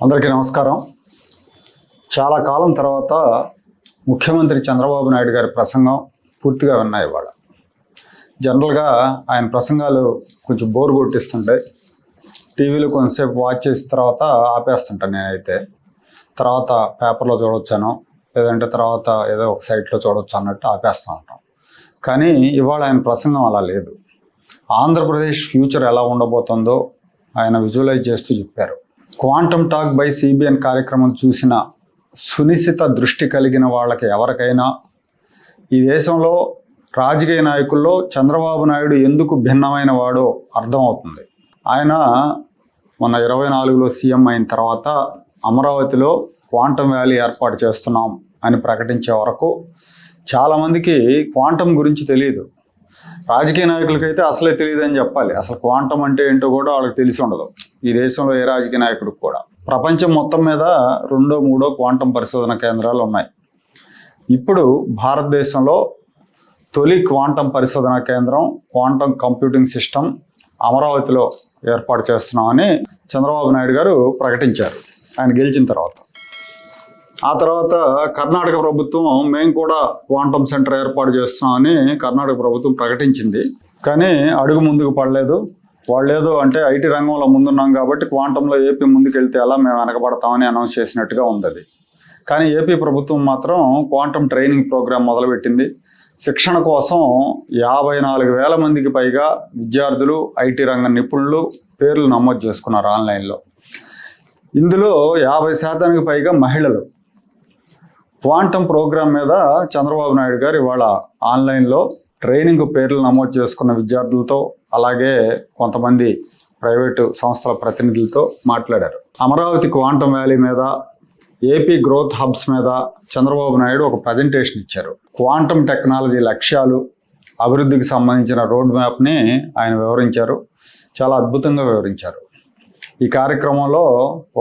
అందరికీ నమస్కారం. చాలా కాలం తర్వాత ముఖ్యమంత్రి చంద్రబాబు నాయుడు గారి ప్రసంగం పూర్తిగా విన్నాయి. ఇవాళ జనరల్గా ఆయన ప్రసంగాలు కొంచెం బోర్ కొట్టిస్తుంటాయి. టీవీలో కొంతసేపు వాచ్ చేసిన తర్వాత ఆపేస్తుంటాను నేనైతే. తర్వాత పేపర్లో చూడొచ్చాను, లేదంటే తర్వాత ఏదో ఒక సైట్లో చూడొచ్చు అన్నట్టు ఆపేస్తూ ఉంటాం. కానీ ఇవాళ ఆయన ప్రసంగం అలా లేదు. ఆంధ్రప్రదేశ్ ఫ్యూచర్ ఎలా ఉండబోతుందో ఆయన విజువలైజ్ చేస్తూ చెప్పారు. క్వాంటమ్ టాక్ బై సిబిఎన్ కార్యక్రమం చూసిన సునిశ్చిత దృష్టి కలిగిన వాళ్ళకి ఎవరికైనా ఈ దేశంలో రాజకీయ నాయకుల్లో చంద్రబాబు నాయుడు ఎందుకు భిన్నమైన వాడో అర్థమవుతుంది. ఆయన మొన్న 24లో సీఎం అయిన తర్వాత అమరావతిలో క్వాంటమ్ వ్యాలీ ఏర్పాటు చేస్తున్నాం అని ప్రకటించే వరకు చాలామందికి క్వాంటమ్ గురించి తెలియదు. రాజకీయ నాయకులకైతే అసలే తెలియదని చెప్పాలి. అసలు క్వాంటమ్ అంటే ఏంటో కూడా వాళ్ళకి తెలిసి ఉండదు. ఈ దేశంలో ఏ రాజకీయ నాయకుడికి కూడా. ప్రపంచం మొత్తం మీద 2, 3 క్వాంటమ్ పరిశోధన కేంద్రాలు ఉన్నాయి. ఇప్పుడు భారతదేశంలో తొలి క్వాంటమ్ పరిశోధన కేంద్రం, క్వాంటమ్ కంప్యూటింగ్ సిస్టమ్ అమరావతిలో ఏర్పాటు చేస్తున్నామని చంద్రబాబు నాయుడు గారు ప్రకటించారు ఆయన గెలిచిన తర్వాత. ఆ తర్వాత కర్ణాటక ప్రభుత్వం మేము కూడా క్వాంటమ్ సెంటర్ ఏర్పాటు చేస్తున్నామని కర్ణాటక ప్రభుత్వం ప్రకటించింది. కానీ అడుగు ముందుకు పడలేదు. వాళ్ళు ఏదో అంటే ఐటీ రంగంలో ముందున్నాం కాబట్టి క్వాంటంలో ఏపీ ముందుకెళ్తే ఎలా మేము వెనకబడతామని అనౌన్స్ చేసినట్టుగా ఉంది అది. కానీ ఏపీ ప్రభుత్వం మాత్రం క్వాంటమ్ ట్రైనింగ్ ప్రోగ్రాం మొదలుపెట్టింది. శిక్షణ కోసం 54,000 మందికి పైగా విద్యార్థులు, ఐటీ రంగ నిపుణులు పేర్లు నమోదు చేసుకున్నారు ఆన్లైన్లో. ఇందులో 50% పైగా మహిళలు. క్వాంటమ్ ప్రోగ్రాం మీద చంద్రబాబు నాయుడు గారు ఇవాళ ఆన్లైన్లో ట్రైనింగ్ పేర్లు నమోదు చేసుకున్న విద్యార్థులతో, అలాగే కొంతమంది ప్రైవేటు సంస్థల ప్రతినిధులతో మాట్లాడారు. అమరావతి క్వాంటమ్ వ్యాలీ మీద, ఏపీ గ్రోత్ హబ్స్ మీద చంద్రబాబు నాయుడు ఒక ప్రజెంటేషన్ ఇచ్చారు. క్వాంటమ్ టెక్నాలజీ లక్ష్యాలు, అభివృద్ధికి సంబంధించిన రోడ్ మ్యాప్ని ఆయన వివరించారు. చాలా అద్భుతంగా వివరించారు. ఈ కార్యక్రమంలో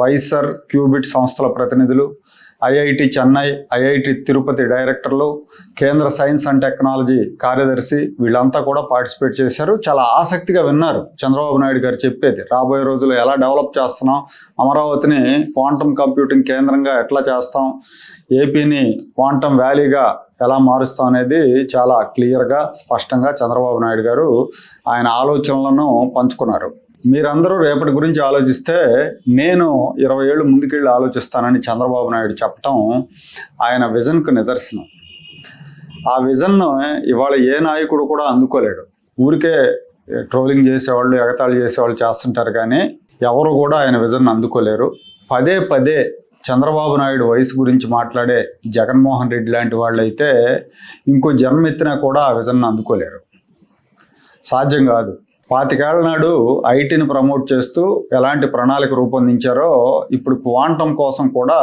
వైసర్, క్యూబిట్ సంస్థల ప్రతినిధులు, ఐఐటి చెన్నై, ఐఐటి తిరుపతి డైరెక్టర్లు, కేంద్ర సైన్స్ అండ్ టెక్నాలజీ కార్యదర్శి వీళ్ళంతా కూడా పార్టిసిపేట్ చేశారు. చాలా ఆసక్తిగా విన్నారు చంద్రబాబు నాయుడు గారు చెప్పేది. రాబోయే రోజుల్లో ఎలా డెవలప్ చేస్తున్నాం, అమరావతిని క్వాంటమ్ కంప్యూటింగ్ కేంద్రంగా ఎట్లా చేస్తాం, ఏపీని క్వాంటమ్ వ్యాలీగా ఎలా మారుస్తాం అనేది చాలా క్లియర్గా, స్పష్టంగా చంద్రబాబు నాయుడు గారు ఆయన ఆలోచనలను పంచుకున్నారు. మీరందరూ రేపటి గురించి ఆలోచిస్తే నేను 20 ఏళ్ళు ముందుకెళ్ళి ఆలోచిస్తానని చంద్రబాబు నాయుడు చెప్పటం ఆయన విజన్కు నిదర్శనం. ఆ విజన్ను ఇవాళ ఏ నాయకుడు కూడా అందుకోలేడు. ఊరికే ట్రోలింగ్ చేసేవాళ్ళు, ఎగతాళి చేసేవాళ్ళు చేస్తుంటారు, కానీ ఎవరు కూడా ఆయన విజన్ అందుకోలేరు. పదే పదే చంద్రబాబు నాయుడు వయసు గురించి మాట్లాడే జగన్మోహన్ రెడ్డి లాంటి వాళ్ళు అయితే ఇంకో జన్మెత్తినా కూడా ఆ విజన్ను అందుకోలేరు. సాధ్యం కాదు. 25 ఏళ్ల నాడు ఐటీని ప్రమోట్ చేస్తూ ఎలాంటి ప్రణాళిక రూపొందించారో ఇప్పుడు క్వాంటమ్ కోసం కూడా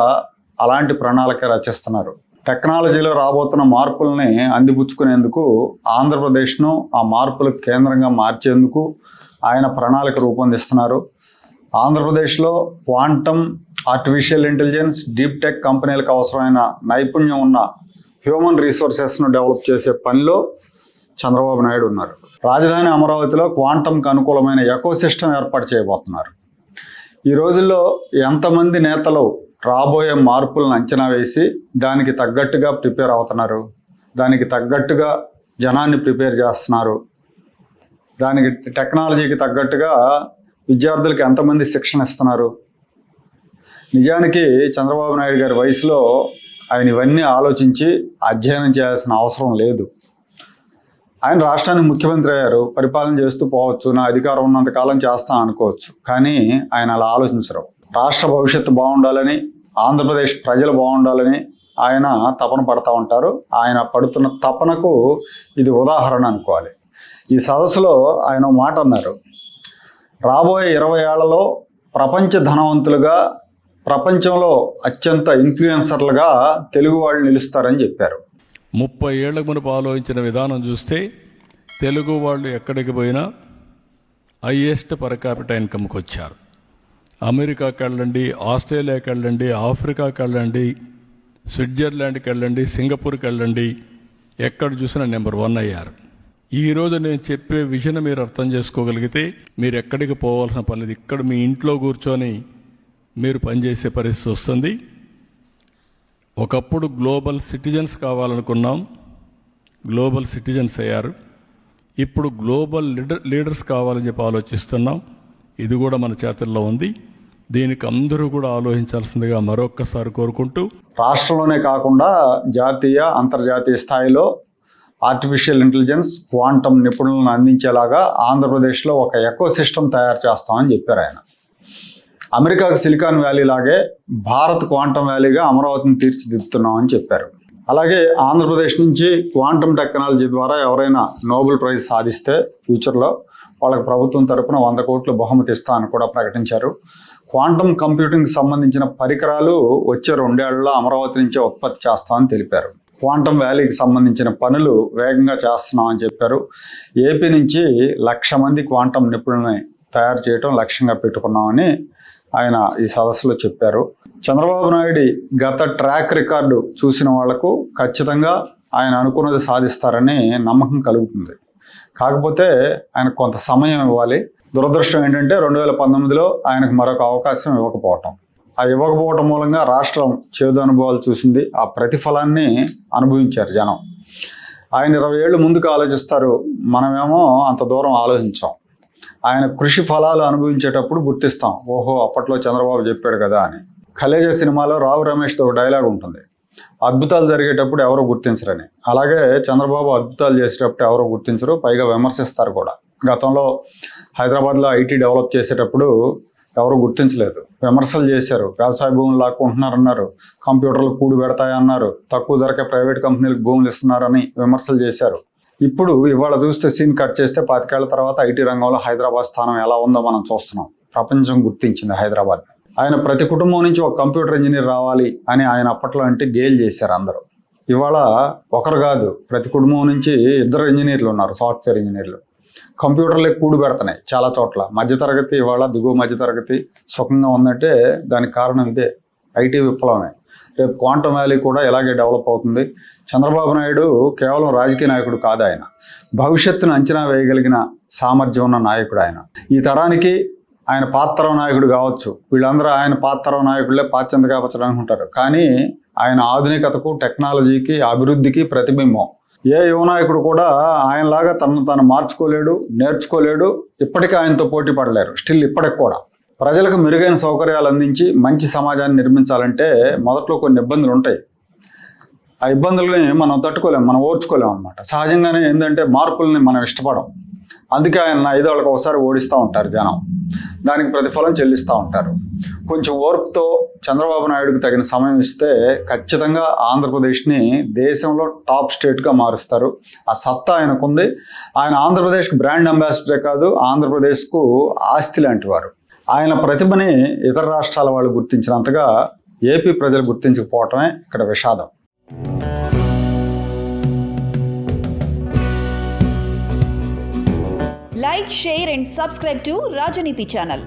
అలాంటి ప్రణాళిక రచిస్తున్నారు. టెక్నాలజీలో రాబోతున్న మార్పుల్ని అందిపుచ్చుకునేందుకు, ఆంధ్రప్రదేశ్ను ఆ మార్పులకు కేంద్రంగా మార్చేందుకు ఆయన ప్రణాళిక రూపొందిస్తున్నారు. ఆంధ్రప్రదేశ్లో quantum, artificial intelligence, deep tech కంపెనీలకు అవసరమైన నైపుణ్యం ఉన్న హ్యూమన్ రిసోర్సెస్ను డెవలప్ చేసే పనిలో చంద్రబాబు నాయుడు ఉన్నారు. రాజధాని అమరావతిలో క్వాంటమ్కి అనుకూలమైన ఎకోసిస్టమ్ ఏర్పాటు చేయబోతున్నారు. ఈ రోజుల్లో ఎంతమంది నేతలు రాబోయే మార్పులను అంచనా వేసి దానికి తగ్గట్టుగా ప్రిపేర్ అవుతున్నారు, దానికి తగ్గట్టుగా జనాన్ని ప్రిపేర్ చేస్తున్నారు, దానికి టెక్నాలజీకి తగ్గట్టుగా విద్యార్థులకు ఎంతమంది శిక్షణ ఇస్తున్నారు. నిజానికి చంద్రబాబు నాయుడు గారి వయసులో ఆయన ఇవన్నీ ఆలోచించి అధ్యయనం చేయాల్సిన అవసరం లేదు. ఆయన రాష్ట్రానికి ముఖ్యమంత్రి అయ్యారు, పరిపాలన చేస్తూ పోవచ్చు, నా అధికారం ఉన్నంతకాలం చేస్తాను అనుకోవచ్చు. కానీ ఆయన అలా ఆలోచించరు. రాష్ట్ర భవిష్యత్తు బాగుండాలని, ఆంధ్రప్రదేశ్ ప్రజలు బాగుండాలని ఆయన తపన పడతా ఉంటారు. ఆయన పడుతున్న తపనకు ఇది ఉదాహరణ అనుకోవాలి. ఈ సదస్సులో ఆయన మాట అన్నారు, రాబోయే 20 ఏళ్లలో ప్రపంచ ధనవంతులుగా, ప్రపంచంలో అత్యంత ఇన్ఫ్లుయెన్సర్లుగా తెలుగు వాళ్ళు నిలుస్తారని చెప్పారు. 30 ఏళ్ల మునుపు ఆలోచించిన విధానం చూస్తే తెలుగు వాళ్ళు ఎక్కడికి పోయినా హైయెస్ట్ పర్ క్యాపిటల్ ఇన్కమ్కి వచ్చారు. అమెరికాకి వెళ్ళండి, ఆస్ట్రేలియాకి వెళ్ళండి, ఆఫ్రికాకి వెళ్ళండి, స్విట్జర్లాండ్కి వెళ్ళండి, సింగపూర్కి వెళ్ళండి, ఎక్కడ చూసినా నెంబర్ 1 అయ్యారు. ఈరోజు నేను చెప్పే విజన్ మీరు అర్థం చేసుకోగలిగితే మీరు ఎక్కడికి పోవాల్సిన పని లేదు. ఇక్కడ మీ ఇంట్లో కూర్చొని మీరు పనిచేసే పరిస్థితి వస్తుంది. ఒకప్పుడు గ్లోబల్ సిటిజన్స్ కావాలనుకున్నాం, గ్లోబల్ సిటిజన్స్ అయ్యారు. ఇప్పుడు గ్లోబల్ లీడర్స్ కావాలని చెప్పి ఆలోచిస్తున్నాం. ఇది కూడా మన చేతుల్లో ఉంది. దీనికి అందరూ కూడా ఆలోచించాల్సిందిగా మరొక్కసారి కోరుకుంటూ, రాష్ట్రంలోనే కాకుండా జాతీయ అంతర్జాతీయ స్థాయిలో ఆర్టిఫిషియల్ ఇంటెలిజెన్స్ క్వాంటమ్ నిపుణులను అందించేలాగా ఆంధ్రప్రదేశ్లో ఒక ఎకో సిస్టమ్ తయారు చేస్తామని చెప్పారు ఆయన. అమెరికాకు సిలికాన్ వ్యాలీ లాగే భారత్ క్వాంటమ్ వ్యాలీగా అమరావతిని తీర్చిదిద్దుతున్నామని చెప్పారు. అలాగే ఆంధ్రప్రదేశ్ నుంచి క్వాంటమ్ టెక్నాలజీ ద్వారా ఎవరైనా నోబెల్ ప్రైజ్ సాధిస్తే ఫ్యూచర్లో వాళ్ళకి ప్రభుత్వం తరపున 100 కోట్ల బహుమతి ఇస్తామని కూడా ప్రకటించారు. క్వాంటమ్ కంప్యూటింగ్కి సంబంధించిన పరికరాలు వచ్చే 2 ఏళ్లలో అమరావతి నుంచే ఉత్పత్తి చేస్తామని తెలిపారు. క్వాంటమ్ వ్యాలీకి సంబంధించిన పనులు వేగంగా చేస్తున్నామని చెప్పారు. ఏపీ నుంచి 1,00,000 మంది క్వాంటమ్ నిపుణుల్ని తయారు చేయడం లక్ష్యంగా పెట్టుకున్నామని ఆయన ఈ సదస్సులో చెప్పారు. చంద్రబాబు నాయుడు గత ట్రాక్ రికార్డు చూసిన వాళ్లకు ఖచ్చితంగా ఆయన అనుకున్నది సాధిస్తారని నమ్మకం కలుగుతుంది. కాకపోతే ఆయనకు కొంత సమయం ఇవ్వాలి. దురదృష్టం ఏంటంటే 2019లో ఆయనకు మరొక అవకాశం ఇవ్వకపోవటం. ఆ ఇవ్వకపోవటం మూలంగా రాష్ట్రం చేదు అనుభవాలు చూసింది. ఆ ప్రతిఫలాన్ని అనుభవించారు జనం. ఆయన 20 ఏళ్ళు ముందుకు ఆలోచిస్తారు, మనమేమో అంత దూరం ఆలోచించాం. ఆయన కృషి ఫలాలు అనుభవించేటప్పుడు గుర్తిస్తాం, ఓహో అప్పట్లో చంద్రబాబు చెప్పాడు కదా అని. ఖలేజా సినిమాలో రావు రమేష్తో ఒక డైలాగ్ ఉంటుంది, అద్భుతాలు జరిగేటప్పుడు ఎవరో గుర్తించరని. అలాగే చంద్రబాబు అద్భుతాలు చేసేటప్పుడు ఎవరో గుర్తించరు, పైగా విమర్శిస్తారు కూడా. గతంలో హైదరాబాద్లో ఐటీ డెవలప్ చేసేటప్పుడు ఎవరు గుర్తించలేదు, విమర్శలు చేశారు. వ్యవసాయ భూములు లాక్కుంటున్నారన్నారు, కంప్యూటర్లు కూడు పెడతాయన్నారు, తక్కువ ధరకే ప్రైవేట్ కంపెనీలకు భూములు ఇస్తున్నారని విమర్శలు చేశారు. ఇప్పుడు ఇవాళ చూస్తే సీన్ కట్ చేస్తే 25 ఏళ్ల తర్వాత ఐటీ రంగంలో హైదరాబాద్ స్థానం ఎలా ఉందో మనం చూస్తున్నాం. ప్రపంచం గుర్తించింది హైదరాబాద్. ఆయన ప్రతి కుటుంబం నుంచి ఒక కంప్యూటర్ ఇంజనీర్ రావాలి అని ఆయన అప్పట్లో అంటే గేల్ చేశారు అందరూ. ఇవాళ ఒకరు కాదు, ప్రతి కుటుంబం నుంచి 2 ఇంజనీర్లు ఉన్నారు, సాఫ్ట్వేర్ ఇంజనీర్లు. కంప్యూటర్లే కూడు పెడుతున్నాయి చాలా చోట్ల. మధ్యతరగతి ఇవాళ దిగువ మధ్యతరగతి సుఖంగా ఉందంటే దానికి కారణం ఇదే, ఐటీ విప్లవమే. రేపు క్వాంటమ్ వ్యాలీ కూడా ఇలాగే డెవలప్ అవుతుంది. చంద్రబాబు నాయుడు కేవలం రాజకీయ నాయకుడు కాదు, ఆయన భవిష్యత్తును అంచనా వేయగలిగిన సామర్థ్యం ఉన్న నాయకుడు. ఆయన ఈ తరానికి ఆయన పాత్ర నాయకుడు కావచ్చు. వీళ్ళందరూ ఆయన పాత్ర నాయకులే పాత్యంత కాపచ్చడానికి ఉంటారు, కానీ ఆయన ఆధునికతకు, టెక్నాలజీకి, అభివృద్ధికి ప్రతిబింబం. ఏ యువ నాయకుడు కూడా ఆయనలాగా తను మార్చుకోలేడు, నేర్చుకోలేడు. ఇప్పటికీ ఆయనతో పోటీ పడలేరు. స్టిల్ ఇప్పటికి కూడా ప్రజలకు మెరుగైన సౌకర్యాలు అందించి మంచి సమాజాన్ని నిర్మించాలంటే మొదట్లో కొన్ని ఇబ్బందులు ఉంటాయి. ఆ ఇబ్బందులని మనం తట్టుకోలేము, మనం ఓర్చుకోలేము అనమాట. సహజంగానే ఏంటంటే మార్పుల్ని మనం ఇష్టపడం. అందుకే ఆయన 5 ఏళ్ళకి ఒకసారి ఓడిస్తూ ఉంటారు జనం, దానికి ప్రతిఫలం చెల్లిస్తూ ఉంటారు. కొంచెం ఓర్పుతో చంద్రబాబు నాయుడుకి తగిన సమయం ఇస్తే ఖచ్చితంగా ఆంధ్రప్రదేశ్ని దేశంలో టాప్ స్టేట్గా మారుస్తారు. ఆ సత్తా ఆయనకుంది. ఆయన ఆంధ్రప్రదేశ్కి బ్రాండ్ అంబాసిడరే కాదు, ఆంధ్రప్రదేశ్కు ఆస్తి లాంటి వారు. ఆయన ప్రతిభని ఇతర రాష్ట్రాల వాళ్ళు గుర్తించినంతగా ఏపీ ప్రజలు గుర్తించకపోవటమే ఇక్కడ విషాదం. Like, share and subscribe to Rajaniti channel.